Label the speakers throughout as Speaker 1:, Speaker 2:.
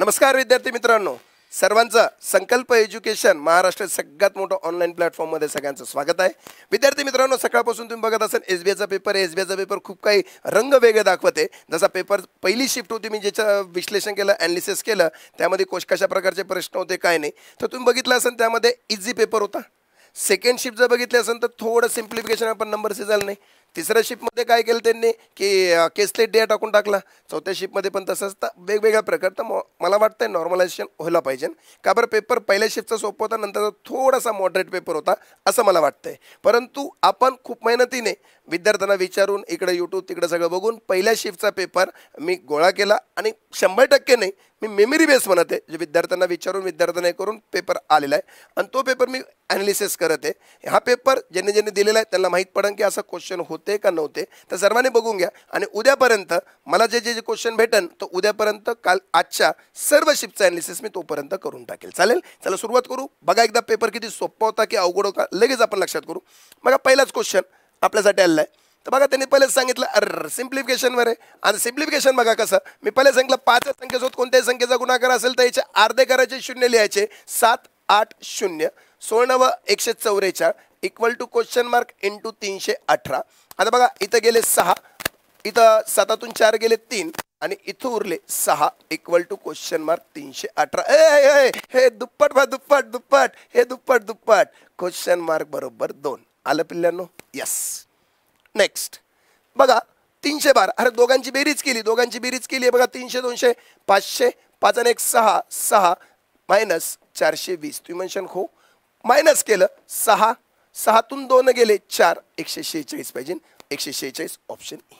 Speaker 1: नमस्कार विद्यार्थी मित्रांनो, सर्वांचं संकल्प एज्युकेशन महाराष्ट्रात सगळ्यात मोठं ऑनलाईन प्लॅटफॉर्ममध्ये सगळ्यांचं स्वागत आहे. विद्यार्थी मित्रांनो, सकाळपासून तुम्ही बघत असाल एसबीआयचा पेपर आहे. एसबीआयचा पेपर खूप काही रंग वेगळे दाखवते. जसा पेपर पहिली शिफ्ट होती, मी ज्याचं विश्लेषण केलं, ॲनालिसिस केलं, त्यामध्ये कशा प्रकारचे प्रश्न होते काय नाही, तर तुम्ही बघितलं असेल त्यामध्ये इझी पेपर होता. सेकंड शिफ्ट जर बघितले असेल तर थोडं सिम्प्लिफिकेशन आपण नंबरचे झालं नाही. तिसऱ्या शिफ्टमध्ये काय केलं त्यांनी की केसलेट डे टाकून टाकला. चौथ्या शिफ्टमध्ये पण तसंच. तर वेगवेगळ्या प्रकार. तर मला वाटतं नॉर्मलायझेशन व्हायला पाहिजे. का बरं, पेपर पहिल्या शिफ्टचा सोपं होता, नंतर थोडासा मॉडरेट पेपर होता असं मला वाटतंय. परंतु आपण खूप मेहनतीने विद्यार्थ्यांना विचारून इकडे यूट्यूब तिकडे सगळं बघून पहिल्या शिफ्टचा पेपर मी गोळा केला आणि 100% नाही, मी मेमरी बेस म्हणत आहे, जे विद्यार्थ्यांना विचारून विद्यार्थ्यांना करून पेपर आलेला आहे आणि तो पेपर मी ॲनालिसिस करत आहे. हा पेपर ज्यांनी ज्यांनी दिलेला आहे त्यांना माहीत पडेल की असं क्वेश्चन होते का नव्हते. तर सर्वांनी बघून घ्या आणि उद्यापर्यंत मला जे जे क्वेश्चन भेटेन तो उद्यापर्यंत आजच्या सर्व शिफ्टचं ॲनालिसिस मी तोपर्यंत करून टाकेल. चालेल, चला सुरुवात करू. बघा एकदा पेपर किती सोपा होता की अवघड होता लगेच आपण लक्षात करू. बघा पहिलाच क्वेश्चन आपल्यासाठी आलेला आहे. तर बघा त्यांनी पहिलेच सांगितलं सिम्प्लिफिकेशनवर आहे. आणि सिम्प्लिफिकेशन बघा कसं, मी पहिले सांगितलं 5 संख्येसोबत कोणत्याही संख्येचा गुणाकार असेल तर याचे अर्धे करायचे, 0 लिहायचे. 7 8 0 16 व 144 equal to question mark into 318. आता बघा इथं गेले 6, इथं 7तून 4 गेले 3 आणि इथं उरले 6 इक्वल टू क्वेश्चन मार्क 318. हे दुप्पट दुप्पट दुप्पट, हे दुप्पट दुप्पट. क्वेश्चन मार्क बरोबर 2 आलं पिल्लांनो. यस. नेक्स्ट बघा 312. अरे दोघांची बेरीज केली आहे बघा. 300 200 500 5 आणि 1 6 6 मायनस 420. तुम्ही म्हणशाल हो, मायनस केलं 6 6तून 2 गेले 4 146 पाहिजे. 146 ऑप्शन ए.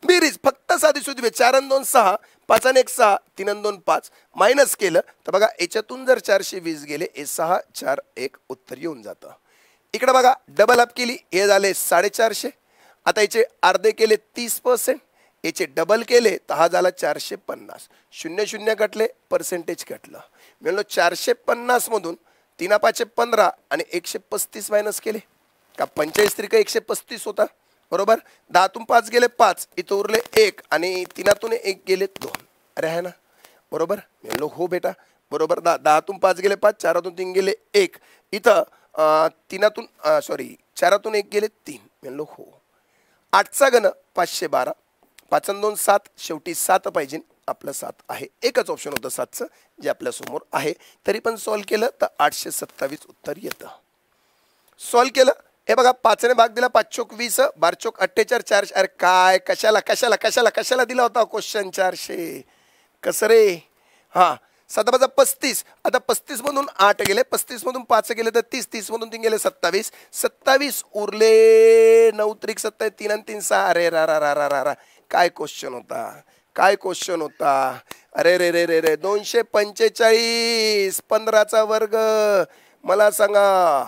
Speaker 1: बेरीज फक्त साधी सुधी 4 आणि 2 6 5 आणि 1 6 3 आणि 2 5 मायनस केलं तर बघा याच्यातून जर 420 गेले 6 4 1 उत्तर येऊन जातं. इकडे बघा डबल अप केली, हे झाले 450. आता याचे अर्धे केले 30%, याचे डबल केले तर हा झाला 450. 0 0 कटले, पर्सेंटेज कटलं. मी म्हणलो 450 मधून 3 5 15 आणि 135 मायनस केले का 45 त्रिक 135 होता बरोबर. 10तून 5 गेले 5, इथं उरले 1 आणि 3तून 1 गेले 2. अरे आहे ना बरोबर. मी म्हणलो हो बेटा बरोबर. 10तून 5 गेले 5, 4तून 3 गेले 1, इथं 4तून 1 गेले 3. म्हणलो हो. 8चा घन 512, 5 आणि 2 7, शेवटी 7 पाहिजे. आपलं 7 आहे. एकच ऑप्शन होतं 7चं जे आपल्यासमोर आहे. तरी पण सॉल्व केलं तर 827 उत्तर येतं. सॉल्व केलं. हे बघा 5ने भाग दिला, 5 चोक 20, 12 चोक 48 4. अरे काय कशाला कशाला कशाला कशाला दिला होता क्वेश्चन 400 कसं रे. हां 7 5 35. आता 35 मधून 8 गेले, 35 मधून 5 गेले तर 30, 30 मधून 3 गेले 27, 27 उरले 9 त्रिक 27, 3 आणि 3 6. अरे रा रा रा रा रा रा काय क्वेश्चन होता, काय क्वेश्चन होता. अरे रे रे रे रे 245 15चा वर्ग. मला सांगा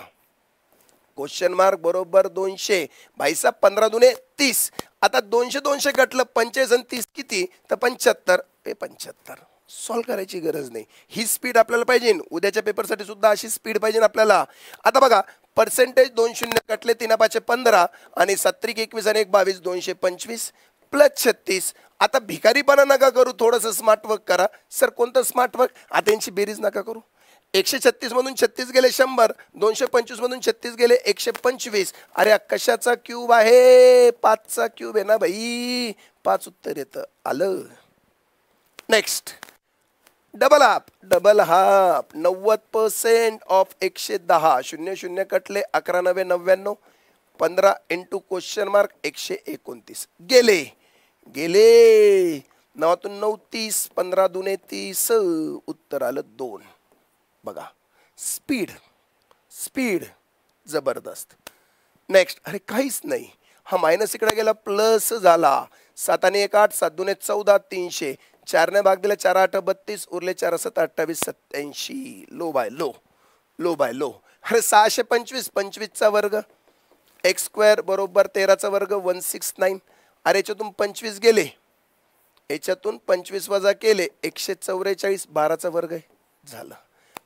Speaker 1: क्वेश्चन मार्क बरोबर 200. भाईसाहेब 15 दुने 30. आता 200 200 कटलं, 45 आणि 30 किती तर 75. 75 सॉल्व करायची गरज नाही. ही स्पीड आपल्याला पाहिजे. उद्याच्या पेपरसाठी सुद्धा अशी स्पीड पाहिजे आपल्याला. आता बघा पर्सेंटेज 2 0 कटले, 3 5 15 आणि 7 21 आणि 1 22 225 प्लस 36. आता भिकारीपणा नका करू, थोडंसं स्मार्ट वर्क करा. सर कोणतं स्मार्ट वर्क. आता यांची बेरीज नका करू. 136 मधून 36 गेले 100, 225 मधून 36 गेले 125. अरे कशाचा क्यूब आहे, 5चा क्यूब आहे ना भाई. 5 उत्तर येतं. आलं. Next double half. Double half 90% of 110. 0 0 कटले, 11 9 99, 15 इंटू क्वेश्चन मार्क 129 गेले गेले. 9तून 9 30, 15 दुने 30, उत्तर आलं 2. बघा स्पीड स्पीड जबरदस्त. नेक्स्ट अरे काहीच नाही. हा मायनस इकडे गेला, प्लस झाला. 7 आणि 1 8, 7 दुने 14 300. 4ने भाग दिला, 4 8 32 उरले 4 7 28 87. Low by low, low by low. अरे 625 25चा वर्ग, एक्स स्क्वेअर बरोबर 13चा वर्ग 169. अरे याच्यातून 25 गेले, याच्यातून 25 वजा केले 144. 12चा वर्ग आहे झालं.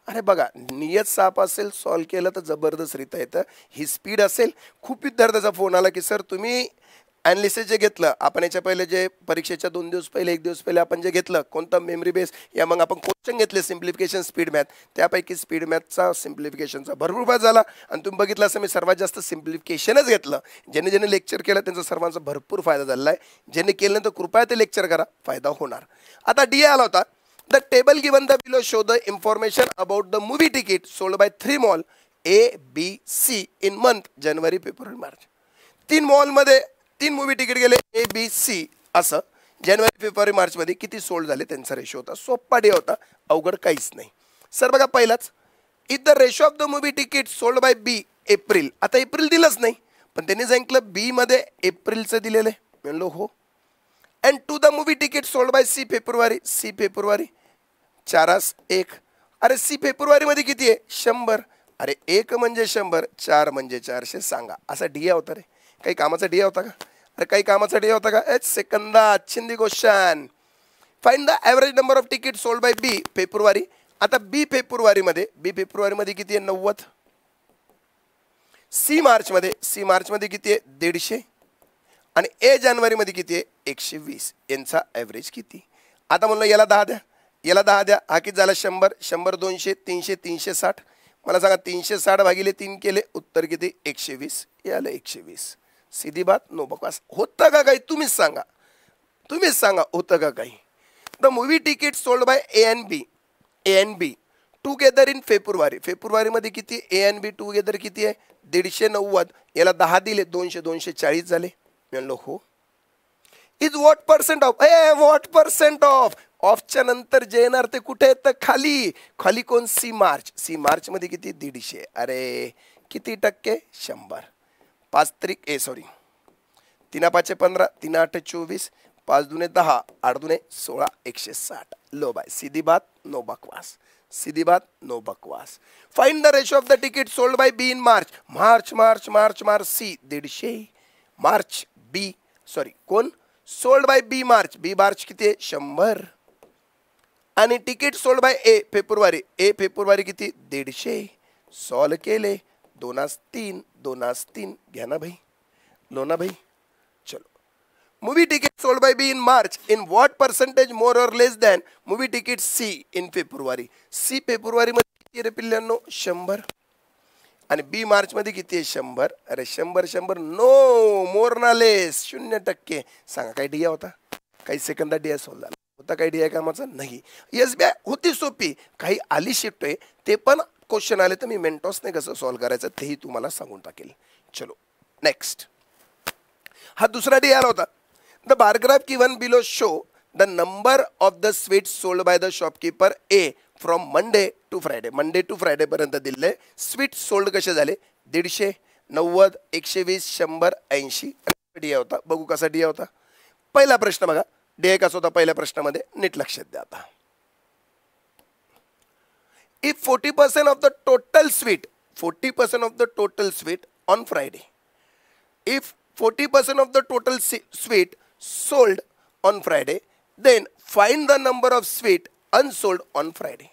Speaker 1: अरे बघा नियत साप असेल, सॉल्व केलं तर जबरदस्त रित्या येतं. ही स्पीड असेल. खूप विद्यार्थ्याचा फोन आला की सर तुम्ही ॲनालिसिस जे घेतलं आपण याच्या पहिले जे परीक्षेच्या 2 दिवस पहिले 1 दिवस पहिले आपण जे घेतलं कोणतं मेमरी बेस या मग आपण क्वेश्चन घेतले सिम्प्लिफिकेशन स्पीड मॅथ, त्यापैकी स्पीड मॅथचा सिम्प्लिफिकेशनचा भरपूर फायदा झाला आणि तुम्ही बघितलं असं मी सर्वात जास्त सिम्प्लिफिकेशनच घेतलं. ज्याने ज्याने लेक्चर केलं त्यांचा सर्वांचा भरपूर फायदा झालेला आहे. ज्याने केलं तर कृपया ते लेक्चर करा, फायदा होणार. आता डी आला होता. The table given the below show the information about the movie ticket sold bye 3 mall ABC in month January February March. 3 मॉलमध्ये 3 मूवी तिकीट गेले ABC असं जानेवारी फेब्रुवारी मार्चमध्ये किती सोल्ड झाले त्यांचा रेशो होता. सोप्पा डे होता, अवघड काहीच नाही. सर बघा पहिलाच if the ratio of the movie ticket sold by B April. आता एप्रिल दिलंच नाही पण त्यांनी सांगितलं बी मध्ये एप्रिलचं दिलेलं आहे. म्हणलो हो. And to the movie ticket sold by C February 4-1. अरे सी फेब्रुवारीमध्ये किती आहे 100. अरे 1 म्हणजे 100, 4 म्हणजे 400. सांगा असा डिया होता रे? काही कामाचा डिया होता का? अरे काही कामाचा डिया होता का? सेकंदा चिंदी question. Find the average number of ticket sold by B February. आता बी फेब्रुवारीमध्ये किती आहे 90. सी मार्चमध्ये किती आहे 150 आणि ए जानेवारीमध्ये किती आहे 120. यांचा ॲव्हरेज किती? आता म्हणलं याला 10 द्या, याला 10 द्या. हा किती झाला 100, 100 200 300 360. मला सांगा 360 भागिले 3 केले उत्तर किती 120. याला 120. सीधी बात, नो बकवास. होतं का काही? तुम्हीच सांगा होतं का काही? The movie ticket sold by A and be together in फेब्रुवारीमध्ये किती ए अँड बी टुगेदर किती आहे 190. याला 10 दिले 200 240 झाले. म्हणलो हो. इज व्हॉट पर्सेंट ऑफ ऑफच्या नंतर जे येणार ते कुठे येतं खाली कोण सी मार्चमध्ये किती 150. अरे किती टक्के 100. 3 5 15 3 8 24 5 दूने 10 8 दूने 16 160. Low bye. सीधी बात, नो बकवास. Find the ratio of the ticket sold by B in March C 150. March B कोण सोल्ड बाय बी मार्च किती आहे 100 आणि ticket sold by A February किती 150. सॉल्व केले 2-3 घ्या ना भाई, लो ना भाई. चलो. Movie ticket sold by B in March in what percentage more और less than movie ticket C in February. C फेब्रुवारीमध्ये किती रे पिल्ल्यांनो 100 आणि बी मार्चमध्ये किती आहे 100. अरे 100 नो मोर ना लेस 0%. सांगा काही डिया होता? काही सेकंदात डिया सॉल्व झाला होता? काही डिया कामाचा नाही. SBI होती सोपी, काही आली शिफ्ट आहे ते पण क्वेश्चन आले तर मी मेंटॉसने कसं सॉल्व करायचं तेही तुम्हाला सांगून टाकेल. चलो नेक्स्ट. हा दुसरा डी आला होता. The bar graph given below show the number of the sweets sold by the shopkeeper A from Monday to Friday पर्यंत दिले. स्वीट सोल्ड कसे झाले 150 90 120 100 80. डिया होता. बघू कसा डिया होता. पहिला प्रश्न बघा डिया कसा होता पहिल्या प्रश्नामध्ये नीट लक्षात द्या. आता if 40% of the total sweet on Friday, if 40% of the total sweet sold on Friday, then find the number of sweet unsold on Friday.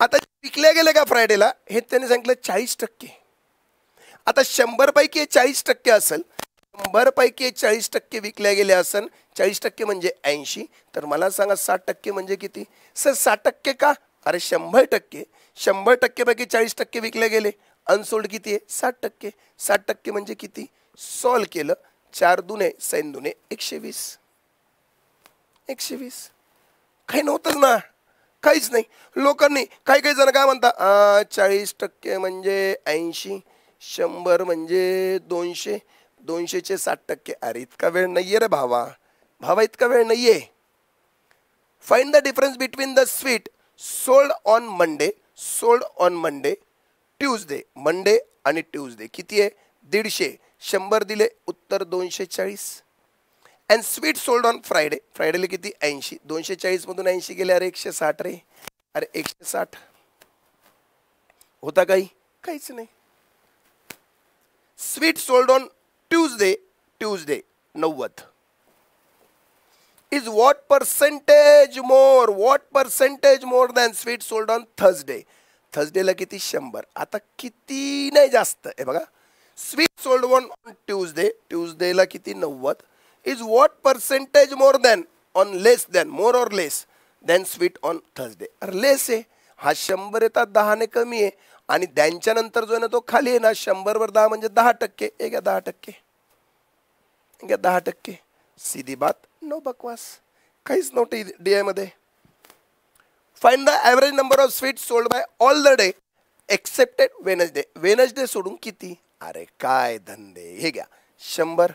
Speaker 1: आता विकल्या गेले का फ्रायडेला हे त्यांनी सांगितलं 40%. आता 100 पैकी 40% असेल, 100 पैकी 40% विकल्या गेले असेल, 40% म्हणजे 80. तर मला सांगा 60% म्हणजे किती? सर 60% का? अरे 100%. 100% पैकी 40% विकले गेले. अनसोल्ड किती आहे 60%. 60% म्हणजे किती? सॉल्व केलं 4 दुने 6 दुने 120. काही नव्हतंच ना, काहीच नाही. लोकांनी काही जण काय म्हणता 40% म्हणजे 80, 100 म्हणजे 200, 200चे 60%. अरे इतका वेळ नाहीये रे भावा, इतका वेळ नाहीये. Find the difference between the sweet sold on Monday Tuesday. Monday आणि ट्यूजडे किती आहे 150. 100 दिले उत्तर 240. अँड स्वीट सोल्ड ऑन फ्रायडेला किती 80. 240 मधून 80 गेले. अरे 160 रे. अरे 160 होता काहीच नाही. Sweet sold on Tuesday 90. is what percentage more than sweet sold on Thursday. थर्सडेला किती 100. आता किती नाही जास्त आहे बघा. स्वीट सोल्ड ऑन ट्यूजडे, ट्यूजडेला किती 90, is what percentage more than on less than, more or less than sweet on Thursday. अरे लेस आहे, हा 100 येतात 10 कमी आहे, आणि त्यांच्या नंतर जो आहे ना तो खाली आहे ना, 100वर 10 म्हणजे 10%. हे घ्या 10%, घ्या 10%. सीधी बात, नो बकवास, काहीच नव्हतं DI मध्ये. Find the average number of sweet sold by all the day accepted Wednesday. Wednesday सोडून किती? अरे काय धंदे. हे घ्या 100,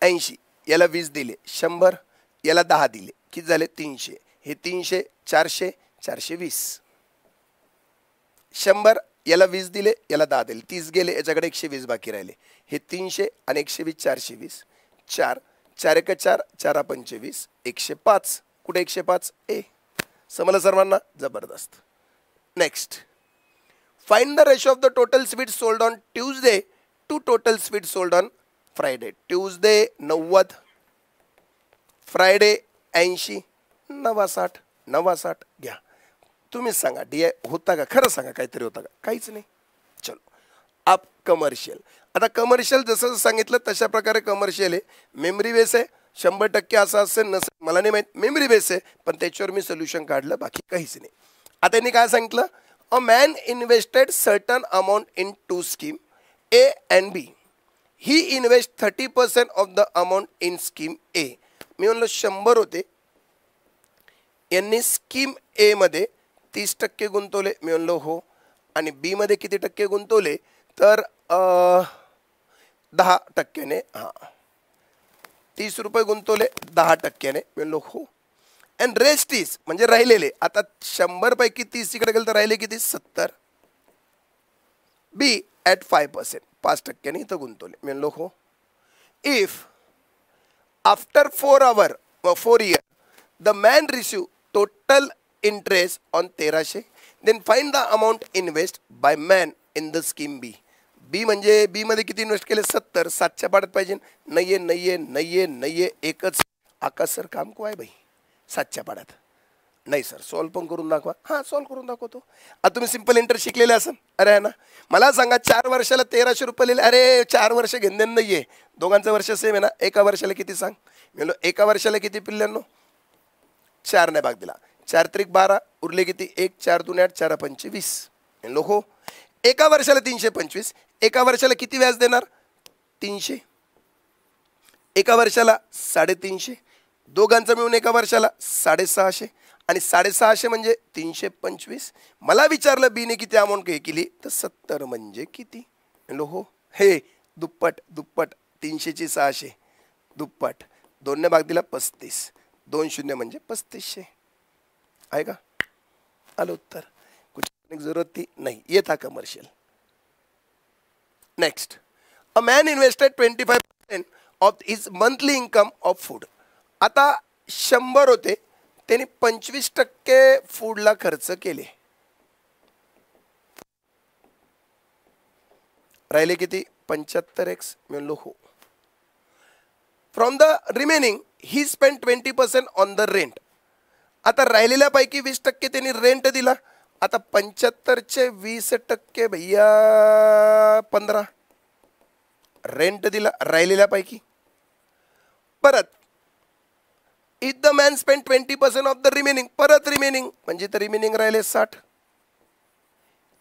Speaker 1: 80, याला 20 दिले, 100 याला 10 दिले, किती झाले? 300. हे 300, 400, 420. 100 याला 20 दिले, याला 10 दिले, 30 गेले, याच्याकडे 120 बाकी राहिले. हे 300 आणि 120, 420. 4 4 1 4, 4 25, 105. कुठे 105? ए. समजलं सर्वांना? जबरदस्त. Next, find the ratio of the total sweet sold on Tuesday to total sweet sold on Friday. Tuesday 90, Friday 80, 69, 69. घ्या तुम्हीच सांगा, DI होता का? खरं सांगा, काहीतरी होता का? काहीच नाही. चलो आप कमर्शियल. आता कमर्शियल जसं सांगितलं तशा प्रकारे कमर्शियल आहे. मेमरी बेस आहे, 100% असं असेल नसेल मला नाही माहीत, मेमरी बेस आहे, पण त्याच्यावर मी सोल्युशन काढलं, बाकी काहीच नाही. आता त्यांनी काय सांगितलं? A man invested certain amount in 2 scheme A and B. He invest 30% of the amount in scheme A. मी म्हणलो 100 होते, यांनी स्कीम A मध्ये 30% गुंतवले. मी म्हणलो हो. आणि B मध्ये किती टक्के गुंतवले? तर 10%ने. हां, 30 रुपये गुंतवले 10%ने. मी म्हणलो हो. अँड रेस्ट इज म्हणजे राहिलेले, आता 100 पैकी 30 इकडे गेलं तर राहिले किती? 70. B ॲट 5%, 5%ने इथं गुंतवले. मी म्हणलो हो. If after 4 years the man receive total interest on 1300, then find the amount invest by man in the scheme B. B म्हणजे B मध्ये किती इन्व्हेस्ट केले? 70. 7च्या पाड्यात पाहिजे. नाहीये नाहीये नाहीये नाहीये, एकच. आकाश सर काम को आहे बाई 7च्या पाड्यात? नाही सर, सॉल्व पण करून दाखवा. हां, सॉल्व करून दाखवतो. आता तुम्ही सिम्पल इंटर शिकलेले असाल. अरे आहे ना, मला सांगा 4 वर्षाला 1300 रुपये लिहिले. अरे 4 वर्ष घेणदेण नाही आहे, दोघांचं वर्ष सेम आहे ना. एका वर्षाला किती सांग? मी म्हणलो एका वर्षाला किती पिल्ल्यांनो? 4 ने भाग दिला, 4 त्रिक 12, उरले किती? 1 4 2 8, 4 5 20. म्हणलो हो. एका वर्षाला 325, एका वर्षाला किती व्याज देणार? 300. एका वर्षाला 350, दोघांचं मिळून एका वर्षाला 650, आणि 650 म्हणजे 325. मला विचारलं B ने किती अमाऊंट हे केली, तर 70 म्हणजे किती? म्हणलो हो. हे दुप्पट दुप्पट, 300 ची 600 दुप्पट, 2 ने भाग दिला 35, 2 शून्य म्हणजे 3500. आहे का? आलं उत्तर. कुछ करने की जरूरत थी नहीं. ये था commercial. Next, a man invested 25% of his monthly income of food. आता 100 होते, त्यांनी 25% फूडला खर्च केले. राहिले किती? 75x. म्हणलो हो. From the remaining he spend 20% on the rent. आता राहिलेल्या पैकी 20% त्यांनी रेंट दिला. आता 75चे 20% भैया 15 रेंट दिला राहिलेल्या पैकी. परत if the man spend 20% of the remaining, परत रिमेनिंग म्हणजे तर रिमेनिंग राहिले 60.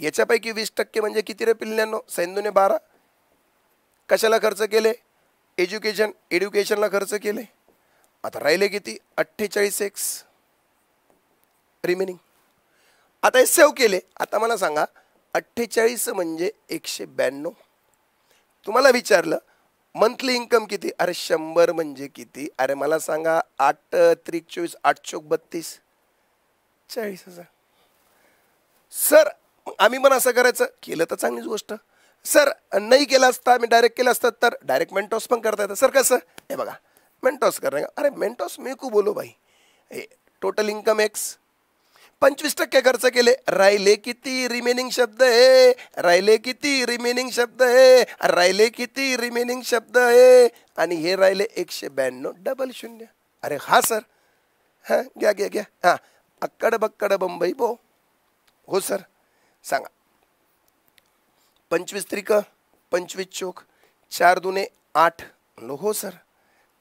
Speaker 1: याच्यापैकी 20% म्हणजे किती रे पिल्ल्यांनो? 12. कशाला खर्च केले? एज्युकेशनला खर्च केले. आता राहिले किती? 48x remaining. आता हे सेव्ह केले. आता मला सांगा 48 म्हणजे 192. तुम्हाला विचारलं मंथली इन्कम किती? अरे 100 म्हणजे किती? अरे मला सांगा 8 त्रिक 24, 8 चौक 32, 40,000. सर आम्ही पण असं करायचं, केलं तर चांगलीच गोष्ट. सर नाही केलं असता, मी डायरेक्ट केलं असतं तर डायरेक्ट मेंटॉस पण करता येतं. सर कसं? हे बघा मेंटॉस करणे. अरे मेंटॉस मी को बोलो भाई. टोटल इन्कम एक्स, 25% खर्च केले, राहिले किती? रिमेनिंग शब्द आहे. राहिले किती? रिमेनिंग शब्द आहे. राहिले किती? रिमेनिंग शब्द आहे. आणि हे राहिले 192 डबल 0. अरे हा सर, हां घ्या घ्या घ्या. हां, अक्कड बक्कड बंबई बो. हो सर सांगा. 25 त्रिक 25 चोक, 4 दुने 8. म्हणलो हो सर.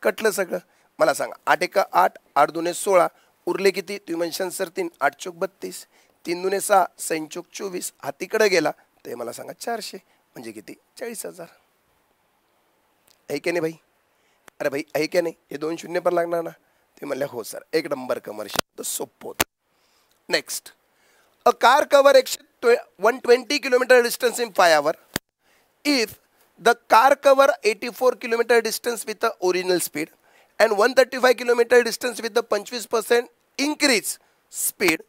Speaker 1: कटलं सगळं. मला सांगा 8 एका 8, 8 दुने 16, उरले किती? तुम्ही म्हणशाल सर 3, 8 चोक 32, 3 दुने 6, 6 चोक 24. हा तिकडे गेला ते मला सांगा 400 म्हणजे किती? 40,000. आहे की नाही भाई? अरे भाई आहे की नाही? हे 2 शून्य पण लागणार ना. ते म्हणले हो सर. एक नंबर कमर्शियल. तर सोपं होतं. Next, a car cover 120 kilometre distance in 5 hours if the car cover 84 kilometer distance with the original speed and 135 kilometer distance with the 25% increase speed,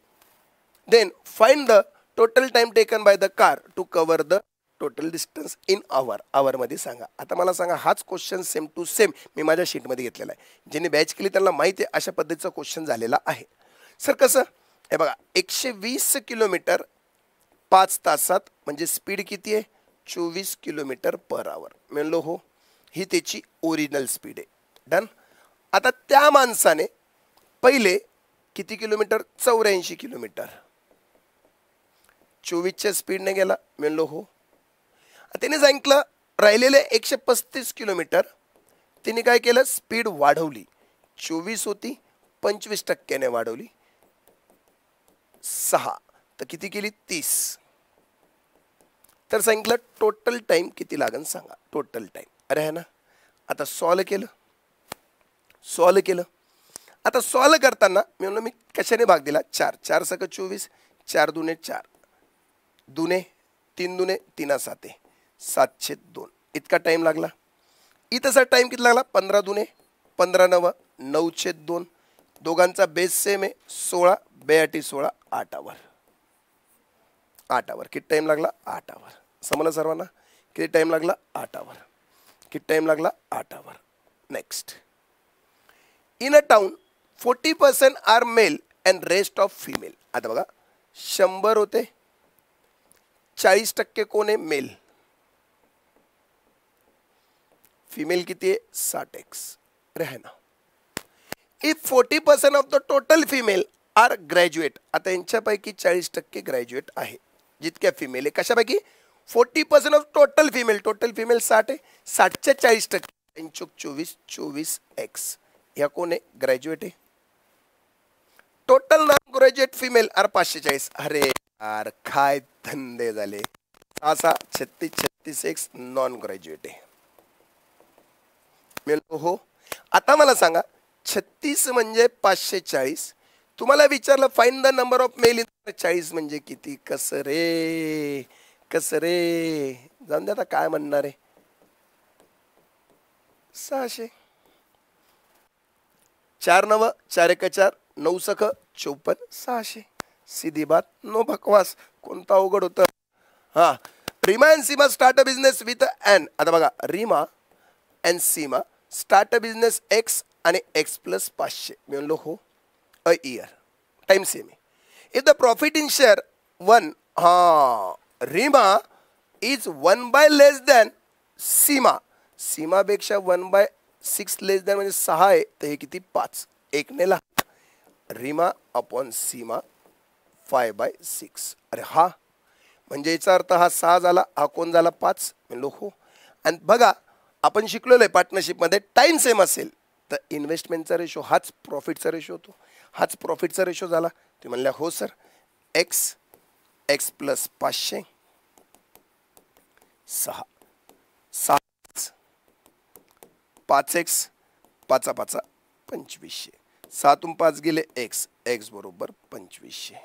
Speaker 1: then find the total time taken by the car to cover the total distance in hour. hour मध्ये सांगा. आता मला सांगा, हाच question same to same मी माझ्या शीटमध्ये घेतलेला आहे. ज्यांनी बॅच केली त्यांना माहिती आहे अशा पद्धतीचा क्वेश्चन झालेला आहे. सर कसं? हे बघा 120 किलोमीटर 5 तासात म्हणजे स्पीड किती आहे? 24 किलोमीटर पर आवर. म्हणलो हो. ही त्याची ओरिजिनल स्पीड आहे. डन. आता त्या माणसाने पहिले किती किलोमीटर? 84 किलोमीटर 24च्या स्पीडने गेला. म्हणलो हो. त्याने सांगितलं राहिलेले 135 किलोमीटर तिने काय केलं? स्पीड वाढवली. 24 होती 25% वाढवली 6, तर किती केली? 30. तर सांगितलं टोटल टाइम किती लागेल सांगा. Total time. अरे है ना. आता सॉल्व केलं. आता सॉल्व करताना मी म्हणलं मी कशाने भाग दिला? 4. 4 सक 24, 4 दुने 4, दुने 3 दुने 3 7, 7/2 इतका टाइम लागला. इथंचा टाइम किती लागला? 15 दुने 15 9, 9/2. दोघांचा बेस सेम आहे. 16 82 16, 8 आवर. 8 आवर. किती टाइम लागला? 8 आवर. समजलं सर्वांना? किती टाइम लागला? 8 आवर. किती टाइम लागला? 8 hour. Next, in a town 40% are male and rest of female. आता बघा 100 होते, 40% कोण आहे? मेल. फिमेल किती आहे? 60x. अरे है ना. If 40% of the total female are graduate. आता यांच्यापैकी 40% ग्रॅज्युएट आहे. जितक्या फिमेल आहे कशापैकी? 40% of total female. Total female 60 आहे. 60च्या 40%. 24 24x. या कोण आहे? ग्रॅज्युएट आहे. Total non graduate female are 540. अरे यार काय धंदे झाले. 6 36 36x नॉन ग्रॅज्युएट आहे. हो. आता मला सांगा 36 म्हणजे 540. तुम्हाला विचारलं find the number of male in 40 म्हणजे किती? कसं रे जाऊन द्या. आता काय म्हणणार आहे? 600. 4 9 4 1 4, 9 सख 54, 600. सीधी बात. नो बकवास. कोणता अवघड होतं? हा. Reema and Seema start a business with N. आता बघा Reema and Seema start a business X आणि एक्स प्लस 500. मी म्हणलो हो. A year. टाइम सेम आहे. If the profit in share 1, हा Reema is 1 less than Seema. सीमापेक्षा 1/6 लेस दॅन म्हणजे 6 आहे. तर हे किती? 5. 1 ने लहान. रीमा अपॉन सीमा 5/6. अरे हा म्हणजे याचा अर्थ हा 6 झाला. हा कोण झाला? 5. म्हणलो हो. आणि बघा आपण शिकलेलो आहे पार्टनरशिपमध्ये टाइम सेम असेल तर इन्व्हेस्टमेंटचा रेशो हाच प्रॉफिटचा रेशो होतो. हाच प्रॉफिटचा रेशो झाला. ते म्हणल्या हो sir. X X plus 500 6 6 5x 5 5 2500. 6तून 5 गेले एक्स. एक्स बरोबर 2500.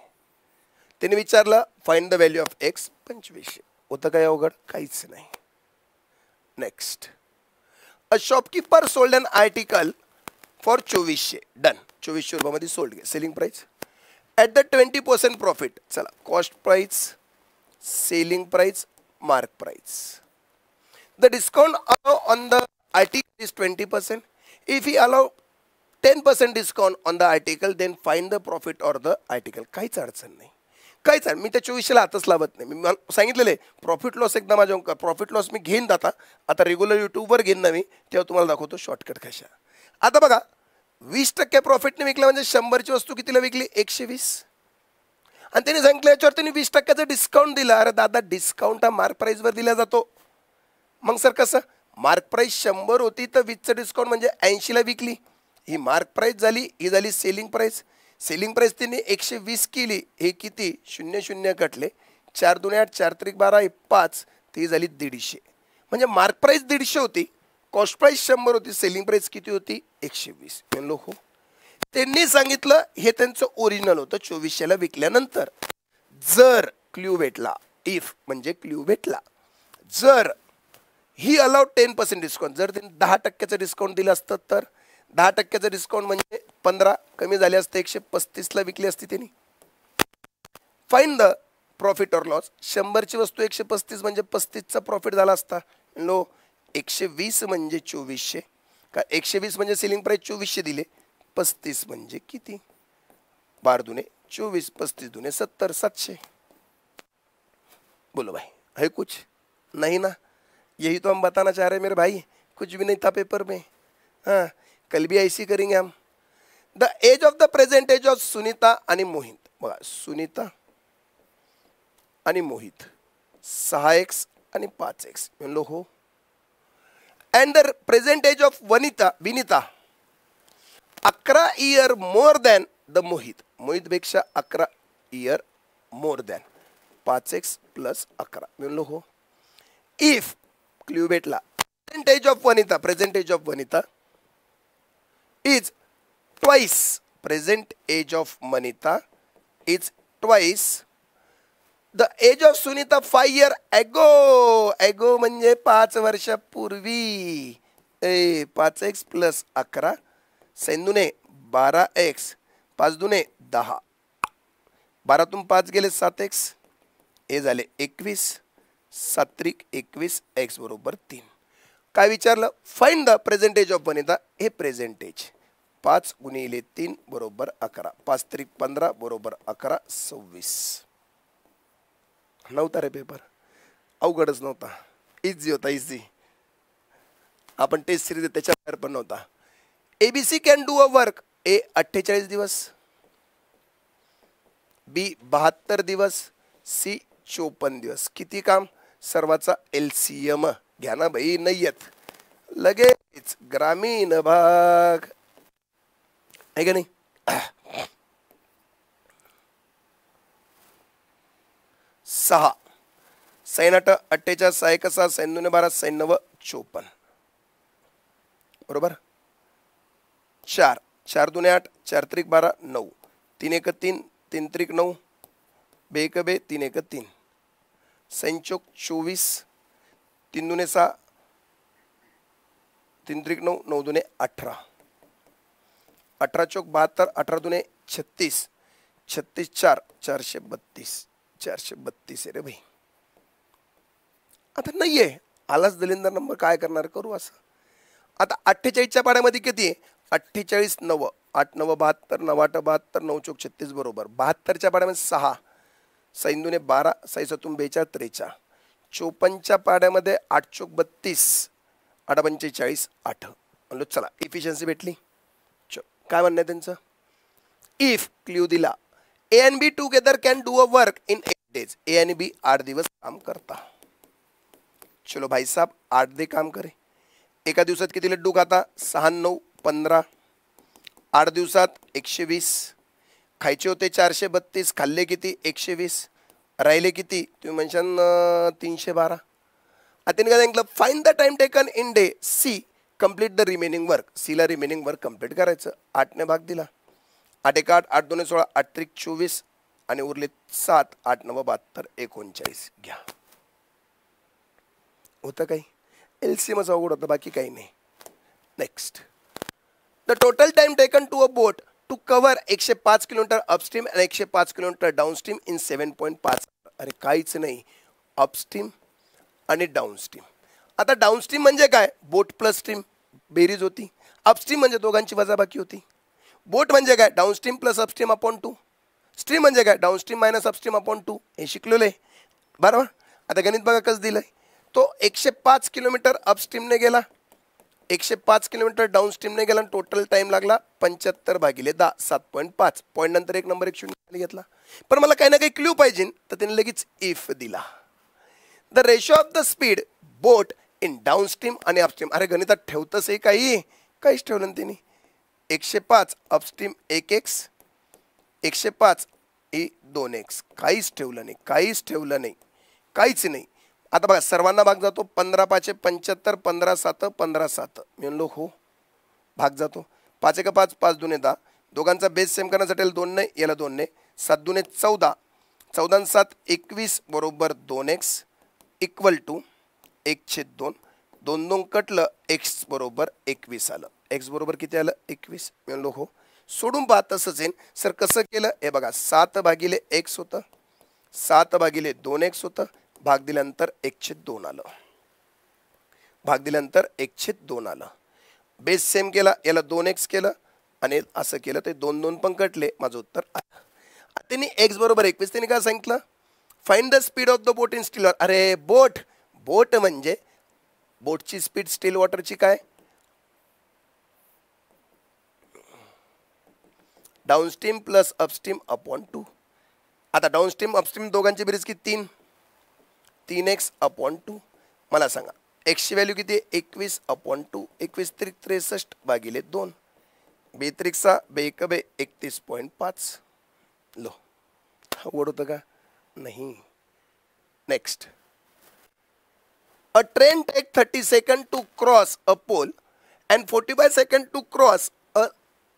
Speaker 1: त्याने विचारलं find the value of X. 2500. होतं काय अवघड? काहीच नाही. Next, a shopkeeper sold an article for 2400. Done. 2400 रुपयामध्ये सोल्ड घे. Selling price at the 20% profit. चला cost price, selling price, mark price. The discount allow on the article is 20%. If he allow 10% discount on the article then find the profit or the article. काहीच अडचण नाही. काहीच आहे. मी त्या 2400ला हातच लावत नाही. मी सांगितलेलं आहे प्रॉफिट लॉस एकदा माझ्या प्रॉफिट लॉस मी घेईन. आता रेग्युलर यूट्यूबवर घेईन ना मी, तेव्हा तुम्हाला दाखवतो शॉर्टकट कशा. आता बघा 20% प्रॉफिटने विकला म्हणजे 100ची वस्तू कितीला विकली? 120. आणि त्याने सांगितलं याच्यावर त्यांनी 20%चं डिस्काउंट दिला. अरे दादा डिस्काउंट हा मार्क प्राइसवर दिला जातो. मग सर कसं, मार्क प्राईस 100 होती तर 20चं डिस्काउंट म्हणजे 80ला विकली, ही मार्क प्राईस झाली, ही झाली सेलिंग प्राईस. सेलिंग प्राईस तिने 120 केली, हे किती 00 कटले, 4 2 8 4 3 12 5, ती झाली 150. म्हणजे मार्क प्राईस 150 होती, कॉस्ट प्राईस 100 होती, सेलिंग प्राईस किती होती 120. म्हणलो हो. त्यांनी सांगितलं हे त्यांचं ओरिजिनल होतं 2400ला विकल्यानंतर. जर क्ल्यू भेटला, इफ म्हणजे क्ल्यू भेटला, जर ही अलाउड 10% डिस्काउंट, जर त्यांनी 10% डिस्काउंट दिलं असतं तर 10% डिस्काउंट म्हणजे 15 कमी झाले असते, 135ला विकली असती त्यांनी. फाइंड द प्रॉफिट और लॉस. 100ची वस्तू 135 म्हणजे 35चा प्रॉफिट झाला असता. लो 120 म्हणजे 2400 का, 120 म्हणजे सेलिंग प्राइस 2400 दिले, 35 म्हणजे किती 12 दुने 24, 35 दुने 70, 700. बोलो भाई है कुछ नहीं ना, यही तो हम बताना चाह रहे हैं मेरे भाई, कुछ भी नहीं था पेपर में. हाँ, कल भी ऐसी करेंगे हम. The age of the present age of Sunita आणि मोहित. बघा सुनीता आणि मोहित 6x आणि 5x म्हणलो हो. And the present age of Vinita 11 year more than the Mohit. मोहितपेक्षा 11 इयर मोर दॅन 5x + 11 म्हणलो हो. इफ क्ल्यू भेटला, present age of Vanita is twice present age of Manita is twice the age of Sunita 5 year ago म्हणजे 5 वर्षापूर्वी. 5x + 11 सैंदुने 12x 5 दुने 10, 12तून 5 गेले 7x, हे झाले 21, 7 21 x बरोबर 3. काय विचारलं, find the present age of Vanita. हे प्रेझेंट एज 5 × 3 बरोबर 11, 5 3 15 बरोबर 11 26. नव्हता रे पेपर, अवघडच नव्हता, इझी होता इझी. आपण टेस्ट सिरीज त्याच्या बाहेर पण नव्हता. ABC can do a work. A 48 दिवस, बी 72 दिवस, सी 54 दिवस. किती काम, सर्वाचा LCM घ्या ना भाई, नाही येत लगेच. ग्रामीण भाग आहे का नाही. 6 सैन 8 48 6 1 6 सैन 2 12 सैन 9 54 बरोबर. 4 4 2 8 4 3 12 9 3 1 3 3 3 9 2 1 2 3 1 3 सैन 24 3 2 6 3 3 9 9 2 18 18 चौक 72 18 2 36 36 4 432 432 आहे रे भाई. आता नाहीये आलाच दलिंदर नंबर, काय करणार, करू असं. आता 48च्या पाड्यामध्ये किती आहे, 48 9 8 9 72 9 8 72 9 चौक 36 बरोबर. 72च्या पाड्यामध्ये 6 सैन 2 12 6 7 42 43. 54च्या पाड्यामध्ये 8 चौक 32 8 45 8. म्हणलो चला इफिशियन्सी भेटली. काय म्हणणं आहे त्यांचं, इफ क्ल्यू दिला A and be together can do a work in 8 days. ए आणि बी 8 दिवस काम करता. चलो भाई साहब 8 दे काम करे. एका दिवसात किती लड्डू खाता, 6 9 15. 8 दिवसात 120. खायचे होते 432, खाल्ले किती 120, राहिले किती तुम्ही म्हणशान 312. आता काय सांगितलं, find the time taken in day C, complete the remaining work. सीला रिमेनिंग वर्क कंप्लीट करायचं. 8 ने भाग दिला, 8 1 8 8 2 16 8 3 24 आणि उरले 7 8 9 72 39. घ्या. होतं काही LCMच अवघड होतं, बाकी काही नाही. Next, the total time taken to a boat to cover 105 kilometre upstream आणि 105 किलोमीटर डाऊनस्ट्रीम इन 7.5. अरे काहीच नाही, अपस्ट्रीम आणि डाऊनस्ट्रीम. आता डाऊनस्ट्रीम म्हणजे काय, बोट प्लस स्ट्रीम बेरीज होती. अपस्ट्रीम म्हणजे दोघांची वजाबाकी होती. बोट म्हणजे काय, downstream plus upstream upon 2. Stream म्हणजे काय, डाऊनस्ट्रीम मायनस अपस्ट्रीम अपॉन 2. हे शिकलेलं आहे बरोबर. आता गणित बघा कसं दिलंय. तो 105 किलोमीटर अपस्ट्रीमने गेला, 105 किलोमीटर डाऊनस्ट्रीमने गेला, टोटल टाइम लागला 75 भागिले 10 7.5. पॉईंट नंतर एक नंबर 1 0 घेतला. पण मला काही ना काही क्ल्यू पाहिजे, तर त्यांनी लगेच इफ दिला. The ratio of the speed boat in downstream आणि अपस्ट्रीम. अरे गणितात ठेवतंच आहे काही, काहीच ठेवलं नाही त्यांनी. 105 अपस्ट्रीम 1x, 105 ही 2x, काहीच ठेवलं नाही, काहीच ठेवलं नाही, काहीच नाही. आता बघा सर्वांना भाग जातो. 15 5 75, 15 7 15 7. मी म्हणलो हो, भाग जातो. 5 1 5, 5 2 10. दोघांचा बेस सेम करण्यासाठी 2 ने, याला 2 ने. 7 2 14, 14 7 21 बरोबर 2x इक्वल टू 1/2. 2 2 कटलं, x बरोबर 21 आलं. x बरोबर किती आलं? 21. मी म्हणलो हो, सोडून पहा तसंच येईल. सर कसं केलं? हे बघा 7 भागिले x होतं, 7 भागिले 2x होतं, भाग दिल्यानंतर 1/2 आलं, भाग दिल्यानंतर 1/2 आलं. बेस सेम केला, याला 2x केलं आणि असं केलं ते 2 2 पण कटले. माझं उत्तर आलं. त्यांनी x बरोबर 21. त्यांनी काय सांगितलं? Find the speed of the boat in steel water. अरे बोट, बोट म्हणजे बोटची स्पीड स्टील वॉटरची काय? Downstream plus upstream upon 2. आता डाऊनस्ट्रीम अपस्ट्रीम दोघांची बेरीज किती? 3x upon 2. मला सांगा x ची व्हॅल्यू किती आहे? 21 अपॉन 2. 21 त्रिक 63 भागिले 2. 2 त्रिक 6, 2 1 2 31.5. लो, अवघड होतं का? नाही. Next. A train take 30 second to cross a pole and 45 second to cross a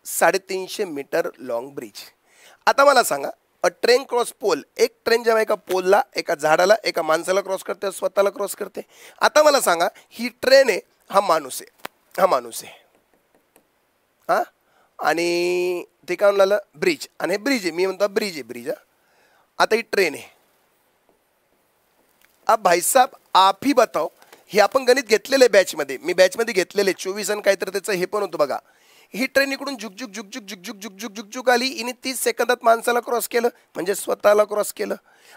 Speaker 1: 350 metre long bridge. आता मला सांगा, अ ट्रेन क्रॉस पोल, एक ट्रेन जेव्हा एका पोलला, एका झाडाला, एका माणसाला क्रॉस करते, स्वतःला क्रॉस करते. आता मला सांगा, ही ट्रेन आहे, हा माणूस आहे, हा माणूस आहे, हा, आणि ते काय म्हणलं? ब्रिज. आणि हे ब्रिज आहे, मी म्हणतो ब्रिज आहे, ब्रिज. आता ही ट्रेन आहे. अब भाई साहब आप ही बताओ, हे आपण गणित घेतलेलं आहे बॅचमध्ये, मी बॅचमध्ये घेतलेले 24 आणि काहीतरी त्याचं हे पण होतं बघा. ही ट्रेन इकडून झुकझुक झुकझुक झुकझुक झुकझुक झुकझुक आली, हिने 30 सेकंदात माणसाला क्रॉस केलं, म्हणजे स्वतःला क्रॉस केलं.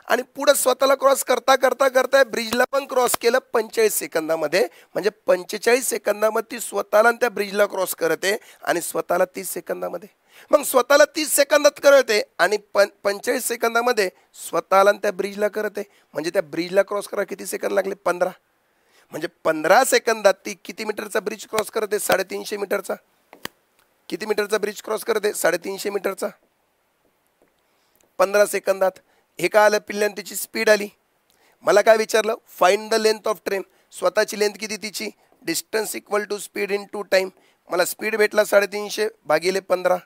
Speaker 1: आणि पुढे स्वतःला क्रॉस करता करता करता ब्रिजला पण क्रॉस केलं 45 सेकंदामध्ये, म्हणजे 45 सेकंदामध्ये ती स्वतःला त्या ब्रिजला क्रॉस करते आणि स्वतःला 30 सेकंदामध्ये. मग स्वतःला 30 सेकंदात करते आणि 45 सेकंदामध्ये स्वतःला त्या ब्रिजला करते, म्हणजे त्या ब्रिजला क्रॉस करायला किती सेकंद लागले? 15. म्हणजे 15 सेकंदात ती किती मीटरचा ब्रिज क्रॉस करते? 350 मीटरचा. किती मीटरचा ब्रिज क्रॉस करते? 350 मीटरचा. 15 सेकंदात. हे काय आलं? पिल्ल्याने तिची स्पीड आली. मला काय विचारलं? Find the length of train. स्वतःची लेंथ किती तिची? Distance equal to speed in to time. मला स्पीड भेटला 350 भागिले 15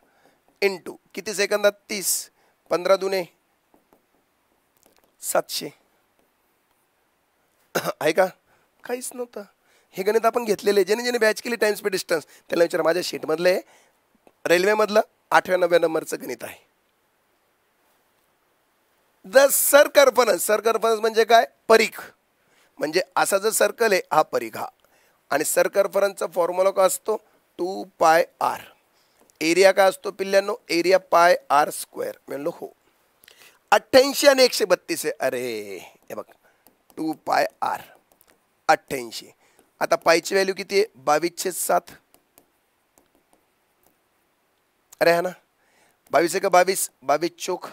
Speaker 1: इंटू किती सेकंदात? 30. 15 दुने 700. आहे का? काहीच नव्हतं. हे गणित आपण घेतलेले, ज्याने ज्याने बॅच केली टाइम स्पीड डिस्टन्स, त्याला विचार. माझ्या शीटमधले रेल्वेमधलं 8व्या 9व्या नंबरचं गणित आहे. The circumference. सर्कम्फरन्स म्हणजे काय? परिघ. म्हणजे असा जर सर्कल आहे, हा परिघ हा. आणि सर्कम्फरन्सचा फॉर्म्युला काय असतो? 2 पाय r. एरिया काय असतो पिल्ल्यांनो? एरिया पाय r स्क्वेअर. म्हणलो हो. 88 आणि 132 आहे. अरे हे बघ, 2 पाय r 88. आता पायची व्हॅल्यू किती आहे? 22/7. अरे हा ना, 22 1 22, 22 चोक,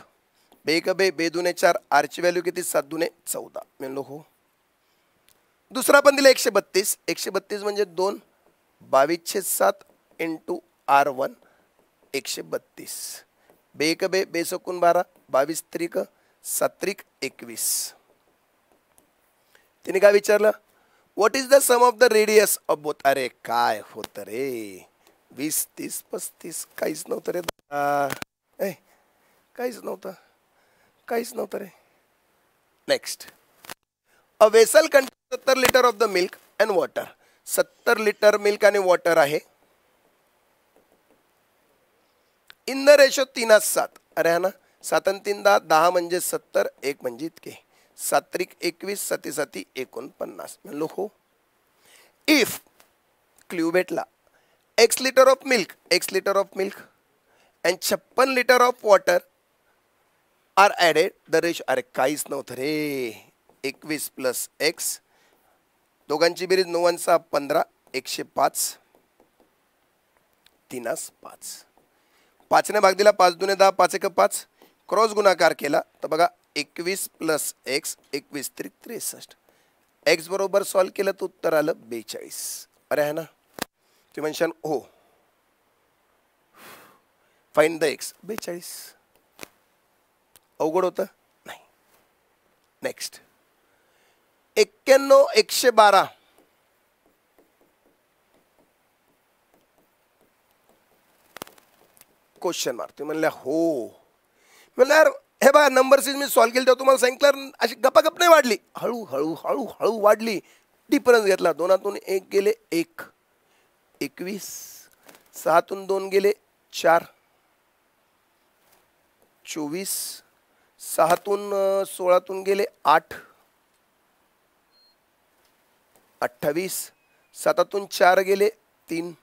Speaker 1: 2 1 2, 2 2 4. r ची व्हॅल्यू किती? 7 2 14. म्हणलो हो. दुसरा पण दिला 132. 132 म्हणजे 2, 22/7 इंटू r1 132. 2 1 2, 2 2 12, 22 त्रिक 7 त्रिक 21. तिने काय विचारलं? What is the sum of the radius of both. अरे काय होतं रे? 20 30 35. काहीच नव्हतं रे, काहीच नव्हतं, काहीच नव्हतं रे. Next. A vessel contain 70 litre of the milk and water. 70 litre milk आणि वॉटर आहे. In the ratio 3:7. अरे हा ना, 7 आणि 3 10, 10 म्हणजे 70, 1 म्हणजे इतके. 7 त्रिक 21, 7 7 49. म्हणलो हो. इफ क्ल्यू भेटला. x litre of milk, x litre of milk and 56 litre of water are added the ratio. अरे काहीच नव्हतं रे. 21 प्लस x, दोघांची बेरीज 9 6 15, 105, 3 5. 5 ने भाग दिला, 5 2 10, 5 1 5. क्रॉस गुणाकार केला तर बघा 21 प्लस x, 21 त्रिक 63. एक्स बरोबर सॉल्व केलं तर उत्तर आलं 42. अरे आहे ना, तुम्ही म्हणशाल हो, फाइंड द एक्स. 42 अवघड होतं नाही. नेक्स्ट 91 112. Question mark. तुम्ही म्हणल्या हो, म्हणलं यार हे बघा नंबर सीरीज मी सॉल्व केली तेव्हा तुम्हाला सांगितलं अशी गपागप नाही वाढली, हळूहळू हळूहळू वाढली. डिफरन्स घेतला, 2तून 1 गेले 1, 21. 6तून 2 गेले 4, 24. 6तून 16तून गेले 8, 28. 7तून 4 गेले 3,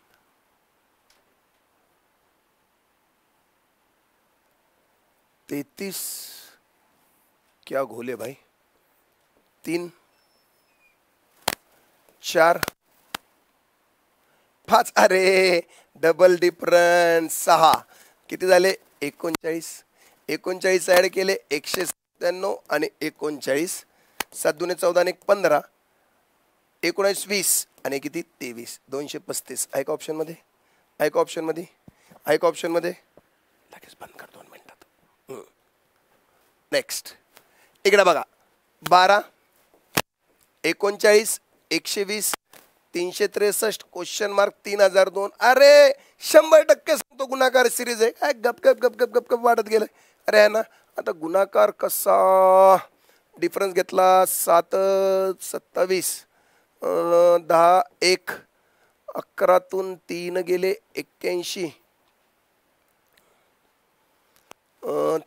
Speaker 1: 33. क्या घोले भाई. 3, 4, 5. अरे डबल डिफरन्स 6. किती झाले 39. 39 ऍड केले 197 आणि 39. 7 दुने 14 आणि 15. 19 20 आणि किती 23. 235 आहे का ऑप्शन मध्ये, आहे का ऑप्शन मध्ये, आहे का ऑप्शन मध्ये. लगेच बंद कर 2 मिनिटात. नेक्स्ट इकडे बघा 12, 39, 120, 363. Question mark 3002. अरे 100% सांगतो गुणाकार सिरीज आहे. काय गप गप गप गप गप गप वाढत गेलं. अरे आहे ना, आता गुणाकार कसा. डिफरन्स घेतला 7 27, 10 1, 11तून 3 गेले 81,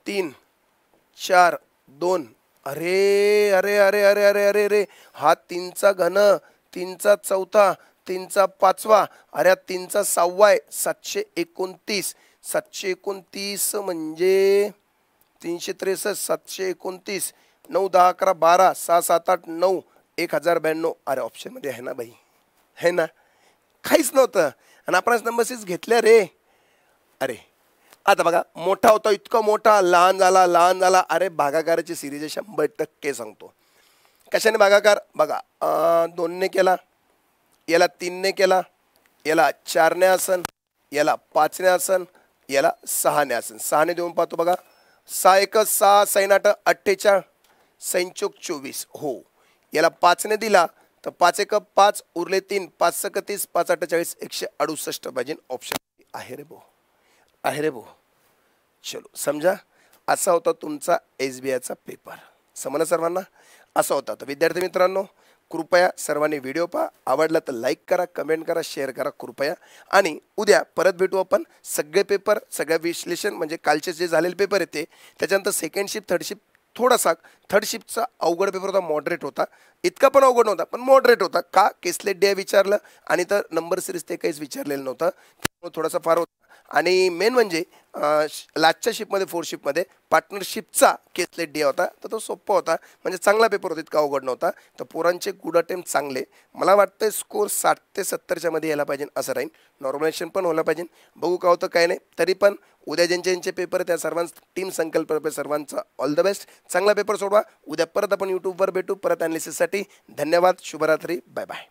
Speaker 1: 3, 4, 2. अरे अरे अरे अरे अरे अरे अरे हा 3चा घन, 3चा चौथा, 3चा पाचवा, अरे 3चा 6वा आहे. 729. 729 म्हणजे 363, 729, 9 10 11 12, 6 7 8 9, 1092. अरे ऑप्शन मध्ये आहे ना बाई, है ना, काहीच नव्हतं आणि आपण नंबर सीरीज घेतल्या रे. अरे आता बघा मोठा होता इतका मोठा, लहान झाला लहान झाला. अरे भागाकाराची सिरीज 100% सांगतो. कशाने भागाकार बघा, 2ने केला, याला 3ने केला, याला 4ने असन, याला 5ने असन, याला 6ने असन. 6ने देऊन पाहतो बघा. 6 1 6, 6 8 48, 6 चौक 24. हो, याला 5ने दिला तर 5 1 5 उरले 3, 5 6 30, 5 8 40, 168 पाहिजे. ऑप्शन आहे रे भाऊ, आहे रे भाऊ. चलो समजा असा होता तुमचा SBIचा पेपर. समजलं सर्वांना, असा होता. तर विद्यार्थी मित्रांनो कृपया सर्वांनी व्हिडिओ पहा, आवडला तर लाईक करा, कमेंट करा, शेअर करा कृपया. आणि उद्या परत भेटू आपण. सगळे पेपर, सगळ्या विश्लेषण म्हणजे कालचे जे झालेले पेपर आहेत ते, त्याच्यानंतर सेकंड शिफ्ट थर्ड शिफ्ट थोडासा. थर्ड शिफ्टचा अवघड पेपर होता, मॉडरेट होता. इतका पण अवघड नव्हता पण मॉडरेट होता. का केसलेट डे विचारलं आणि तर नंबर सिरीज ते काहीच विचारलेलं नव्हतं, त्यामुळे थोडासा फार होता. आणि मेन म्हणजे लास्टच्या शिफ्टमध्ये 4th शिफ्टमध्ये पार्टनरशिपचा केसलेट डे होता, तर तो सोपा होता. म्हणजे चांगला पेपर होता, इतका अवघड नव्हता. तर पोरांचे गुड अटेम्प्ट चांगले. मला वाटतं स्कोर 60 ते 70च्या मध्ये यायला पाहिजे असं राहील. नॉर्मलायझेशन पण व्हायला पाहिजे. बघू का होतं काय नाही. तरी पण उद्या ज्यांचे पेपर त्या सर्वांचं टीम संकल्प सर्वांचा ऑल द बेस्ट. चांगला पेपर सोडवा. उद्या परत आपण यूट्यूबवर भेटू परत ॲनालिसिससाठी. धन्यवाद. शुभरात्री. Bye bye.